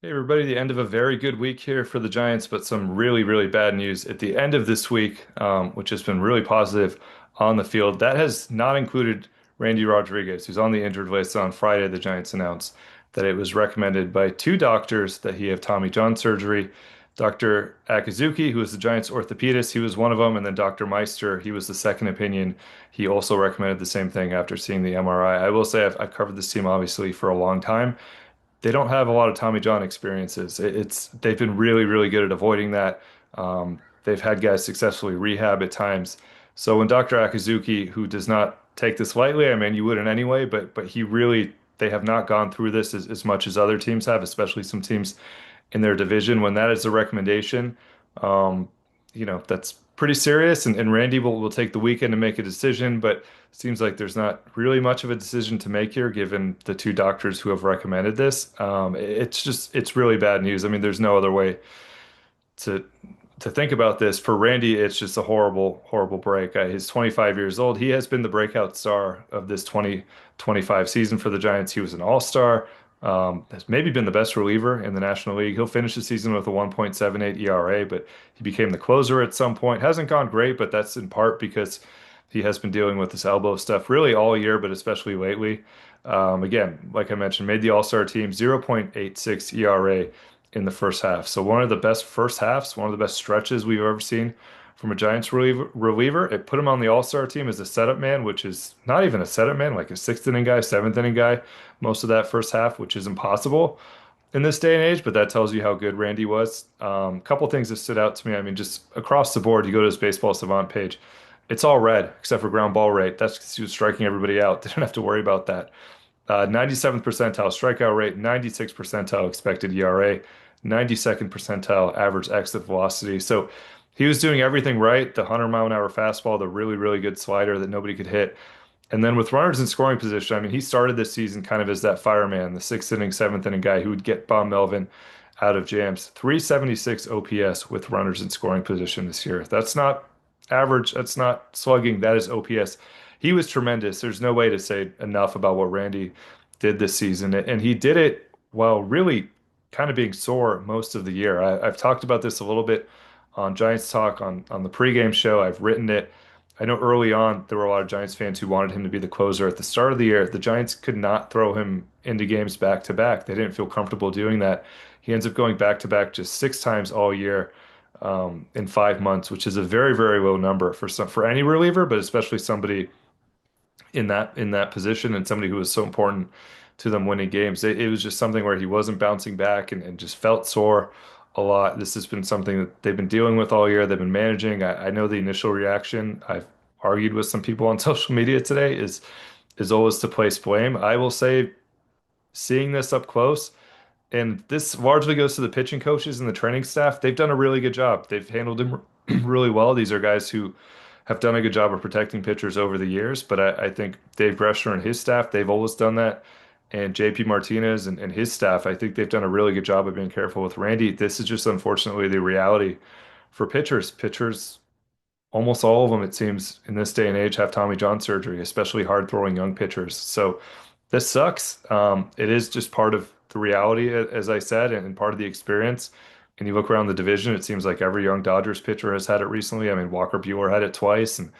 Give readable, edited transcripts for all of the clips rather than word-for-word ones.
Hey everybody, the end of a very good week here for the Giants, but some really, really bad news at the end of this week, which has been really positive on the field. That has not included Randy Rodriguez, who's on the injured list. On Friday, the Giants announced that it was recommended by two doctors that he have Tommy John surgery. Dr. Akizuki, who is the Giants orthopedist, he was one of them, and then Dr. Meister, he was the second opinion. He also recommended the same thing after seeing the MRI. I will say I've covered this team obviously for a long time. They don't have a lot of Tommy John experiences. It's they've been really, really good at avoiding that. They've had guys successfully rehab at times. So when Dr. Akizuki, who does not take this lightly, I mean, you wouldn't anyway, but he really they have not gone through this as much as other teams have, especially some teams in their division. When that is a recommendation, um, that's pretty serious. And Randy will take the weekend to make a decision, but it seems like there's not really much of a decision to make here, given the two doctors who have recommended this. It's really bad news. I mean, there's no other way to think about this. For Randy, it's just a horrible, horrible break. He's 25 years old. He has been the breakout star of this 2025 season for the Giants. He was an all-star. Has maybe been the best reliever in the National League. He'll finish the season with a 1.78 ERA, but he became the closer at some point. Hasn't gone great, but that's in part because he has been dealing with this elbow stuff really all year, but especially lately. Again, like I mentioned, made the All-Star team, 0.86 ERA in the first half. So one of the best first halves, one of the best stretches we've ever seen from a Giants reliever. It put him on the All-Star team as a setup man, which is not even a setup man, like a sixth inning guy, seventh inning guy, most of that first half, which is impossible in this day and age, but that tells you how good Randy was. A couple things that stood out to me. I mean, just across the board, you go to his Baseball Savant page, it's all red except for ground ball rate. That's because he was striking everybody out. They don't have to worry about that. 97th percentile strikeout rate, 96th percentile expected ERA, 92nd percentile average exit velocity. So he was doing everything right. The 100-mile-an-hour fastball, the really, really good slider that nobody could hit. And then with runners in scoring position, I mean, he started this season kind of as that fireman, the sixth inning, seventh inning guy who would get Bob Melvin out of jams. 376 OPS with runners in scoring position this year. That's not average. That's not slugging. That is OPS. He was tremendous. There's no way to say enough about what Randy did this season. And he did it while really kind of being sore most of the year. I've talked about this a little bit on Giants Talk on the pregame show. I've written it. I know early on there were a lot of Giants fans who wanted him to be the closer at the start of the year. The Giants could not throw him into games back to back. They didn't feel comfortable doing that. He ends up going back to back just six times all year in 5 months, which is a very, very low number for any reliever, but especially somebody in that position and somebody who was so important to them winning games. It was just something where he wasn't bouncing back and just felt sore a lot. This has been something that they've been dealing with all year. They've been managing. I know the initial reaction I've argued with some people on social media today is always to place blame. I will say, seeing this up close, and this largely goes to the pitching coaches and the training staff. They've done a really good job. They've handled him really well. These are guys who have done a good job of protecting pitchers over the years, but I think Dave Gresher and his staff, they've always done that. And JP Martinez and his staff, I think they've done a really good job of being careful with Randy. This is just unfortunately the reality for pitchers. Pitchers, almost all of them, it seems, in this day and age, have Tommy John surgery, especially hard throwing young pitchers. So this sucks. It is just part of the reality, as I said, and part of the experience. And you look around the division, it seems like every young Dodgers pitcher has had it recently. I mean, Walker Buehler had it twice, and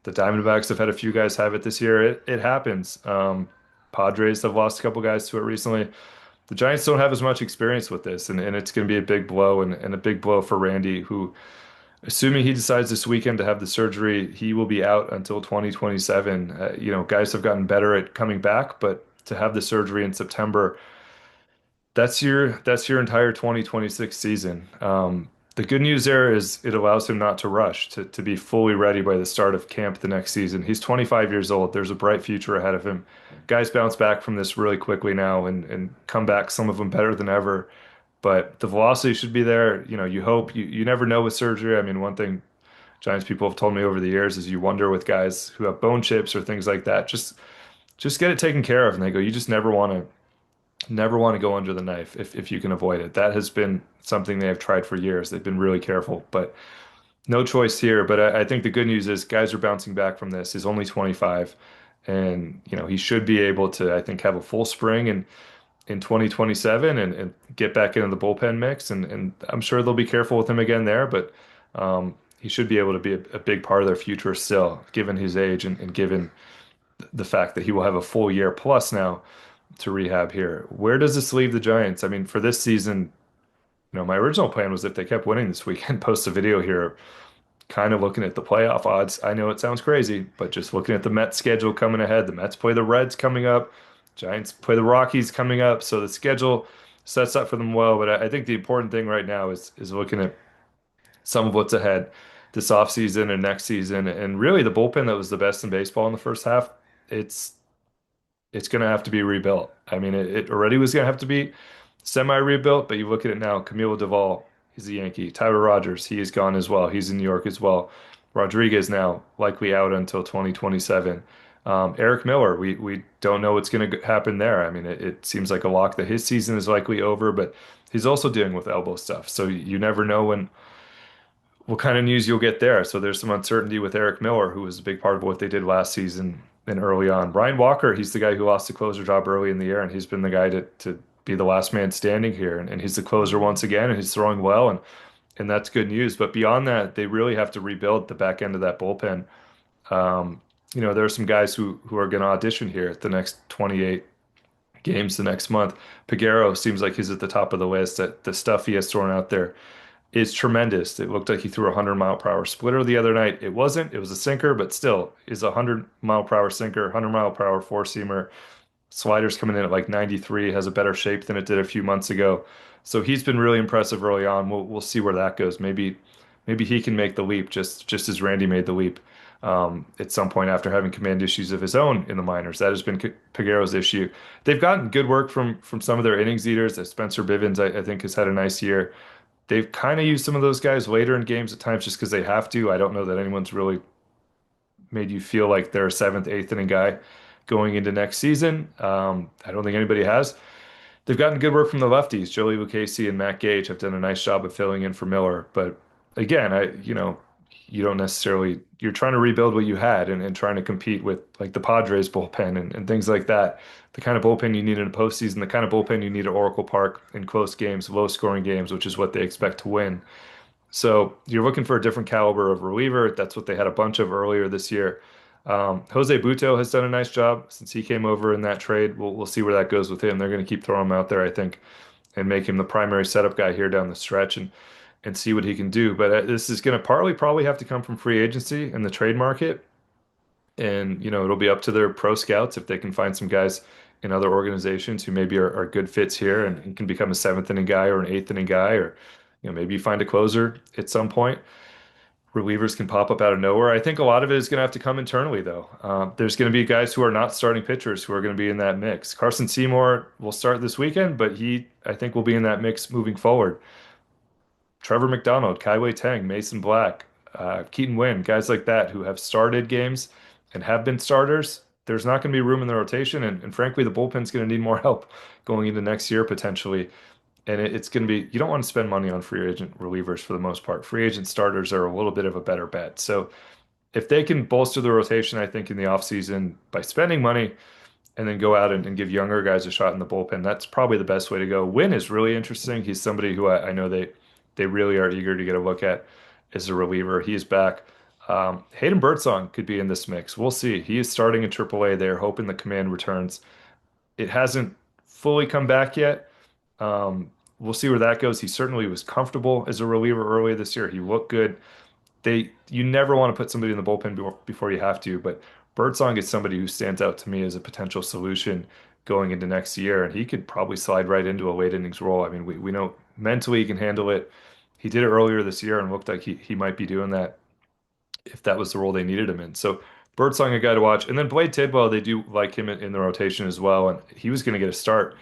the Diamondbacks have had a few guys have it this year. It happens. Padres have lost a couple guys to it recently. The Giants don't have as much experience with this, and it's going to be a big blow and a big blow for Randy, who, assuming he decides this weekend to have the surgery, he will be out until 2027. Guys have gotten better at coming back, but to have the surgery in September, that's your entire 2026 season. The good news there is it allows him not to rush to be fully ready by the start of camp the next season. He's 25 years old. There's a bright future ahead of him. Guys bounce back from this really quickly now and come back, some of them better than ever. But the velocity should be there. You hope you never know with surgery. I mean, one thing Giants people have told me over the years is you wonder with guys who have bone chips or things like that, just get it taken care of. And they go, you just never want to go under the knife if you can avoid it. That has been something they have tried for years. They've been really careful, but no choice here. But I think the good news is guys are bouncing back from this. He's only 25, and he should be able to, I think, have a full spring. And in 2027 and get back into the bullpen mix. And I'm sure they'll be careful with him again there, but he should be able to be a big part of their future still, given his age and given the fact that he will have a full year plus now to rehab here. Where does this leave the Giants? I mean, for this season, my original plan was if they kept winning this weekend, post a video here, kind of looking at the playoff odds. I know it sounds crazy, but just looking at the Mets schedule coming ahead, the Mets play the Reds coming up, Giants play the Rockies coming up, so the schedule sets up for them well. But I think the important thing right now is looking at some of what's ahead this offseason and next season, and really the bullpen that was the best in baseball in the first half. It's it's going to have to be rebuilt. I mean, it already was going to have to be semi-rebuilt, but you look at it now. Camilo Duvall, he's a Yankee. Tyler Rogers, he is gone as well. He's in New York as well. Rodriguez now likely out until 2027. Eric Miller, we don't know what's going to happen there. I mean, it seems like a lock that his season is likely over, but he's also dealing with elbow stuff. So you never know what kind of news you'll get there. So there's some uncertainty with Eric Miller, who was a big part of what they did last season and early on. Brian Walker, he's the guy who lost the closer job early in the year, and he's been the guy to be the last man standing here. And he's the closer once again, and he's throwing well, and that's good news. But beyond that, they really have to rebuild the back end of that bullpen. Um, there are some guys who are going to audition here at the next 28 games the next month. Peguero seems like he's at the top of the list. That the stuff he has thrown out there is tremendous. It looked like he threw a 100-mile-per-hour splitter the other night. It wasn't. It was a sinker, but still is a 100-mile-per-hour sinker, 100-mile-per-hour four-seamer. Sliders coming in at like 93, has a better shape than it did a few months ago. So he's been really impressive early on. We'll see where that goes. Maybe he can make the leap just as Randy made the leap at some point after having command issues of his own in the minors. That has been Peguero's issue. They've gotten good work from some of their innings eaters. Spencer Bivens, I think, has had a nice year. They've kind of used some of those guys later in games at times just because they have to. I don't know that anyone's really made you feel like they're a seventh, eighth inning guy going into next season. I don't think anybody has. They've gotten good work from the lefties. Joey Lucchesi and Matt Gage have done a nice job of filling in for Miller. But again, you don't necessarily, you're trying to rebuild what you had and trying to compete with like the Padres bullpen and things like that. The kind of bullpen you need in a postseason, the kind of bullpen you need at Oracle Park in close games, low scoring games, which is what they expect to win. So you're looking for a different caliber of reliever. That's what they had a bunch of earlier this year. Jose Butto has done a nice job since he came over in that trade. We'll see where that goes with him. They're going to keep throwing him out there, I think, and make him the primary setup guy here down the stretch and see what he can do. But this is going to partly probably have to come from free agency and the trade market. And, it'll be up to their pro scouts if they can find some guys in other organizations who maybe are good fits here and can become a seventh inning guy or an eighth inning guy, or, maybe you find a closer at some point. Relievers can pop up out of nowhere. I think a lot of it is going to have to come internally, though. There's going to be guys who are not starting pitchers who are going to be in that mix. Carson Seymour will start this weekend, but I think, will be in that mix moving forward. Trevor McDonald, Kaiwei Tang, Mason Black, Keaton Winn, guys like that who have started games and have been starters. There's not going to be room in the rotation, and frankly, the bullpen's going to need more help going into next year potentially. And it's going to be, you don't want to spend money on free agent relievers for the most part. Free agent starters are a little bit of a better bet. So if they can bolster the rotation, I think in the offseason by spending money and then go out and give younger guys a shot in the bullpen, that's probably the best way to go. Wynn is really interesting. He's somebody who I know they really are eager to get a look at as a reliever. He's back. Hayden Birdsong could be in this mix. We'll see. He is starting in AAA. They're hoping the command returns. It hasn't fully come back yet. We'll see where that goes. He certainly was comfortable as a reliever earlier this year. He looked good. You never want to put somebody in the bullpen before you have to, but Birdsong is somebody who stands out to me as a potential solution going into next year, and he could probably slide right into a late innings role. I mean, we know mentally he can handle it. He did it earlier this year and looked like he might be doing that if that was the role they needed him in. So Birdsong, a guy to watch. And then Blade Tidwell, they do like him in the rotation as well, and he was going to get a start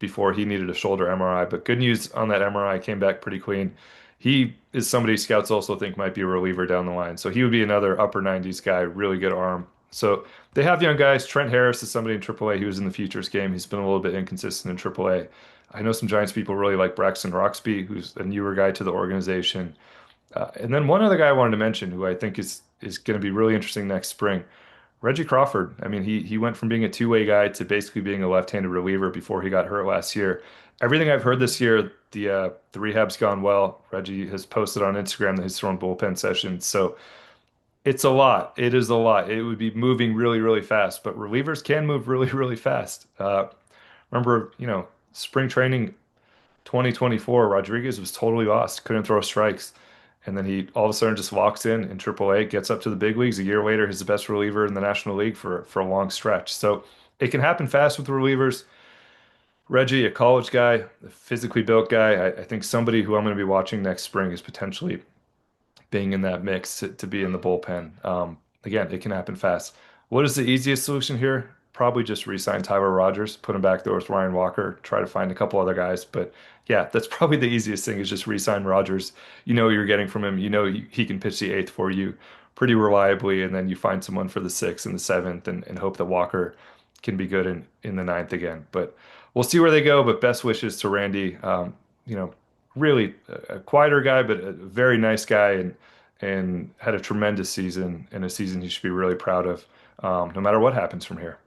before he needed a shoulder MRI. But good news on that MRI, came back pretty clean. He is somebody scouts also think might be a reliever down the line. So he would be another upper 90s guy, really good arm. So they have young guys. Trent Harris is somebody in AAA. He was in the Futures game. He's been a little bit inconsistent in AAA. I know some Giants people really like Braxton Roxby, who's a newer guy to the organization. And then one other guy I wanted to mention who I think is going to be really interesting next spring, Reggie Crawford. I mean, he went from being a two-way guy to basically being a left-handed reliever before he got hurt last year. Everything I've heard this year, the rehab's gone well. Reggie has posted on Instagram that he's thrown bullpen sessions. So it's a lot. It is a lot. It would be moving really, really fast, but relievers can move really, really fast. Remember, spring training 2024, Rodriguez was totally lost, couldn't throw strikes. And then he all of a sudden just walks in AAA, gets up to the big leagues. A year later, he's the best reliever in the National League for a long stretch. So it can happen fast with relievers. Reggie, a college guy, a physically built guy. I think somebody who I'm going to be watching next spring is potentially being in that mix to be in the bullpen. Again, it can happen fast. What is the easiest solution here? Probably just re-sign Tyler Rogers, put him back there with Ryan Walker, try to find a couple other guys. But yeah, that's probably the easiest thing is just re-sign Rogers. You know what you're getting from him. You know he can pitch the eighth for you pretty reliably, and then you find someone for the sixth and the seventh and hope that Walker can be good in the ninth again. But we'll see where they go. But best wishes to Randy. You know, really a quieter guy, but a very nice guy and had a tremendous season and a season he should be really proud of, no matter what happens from here.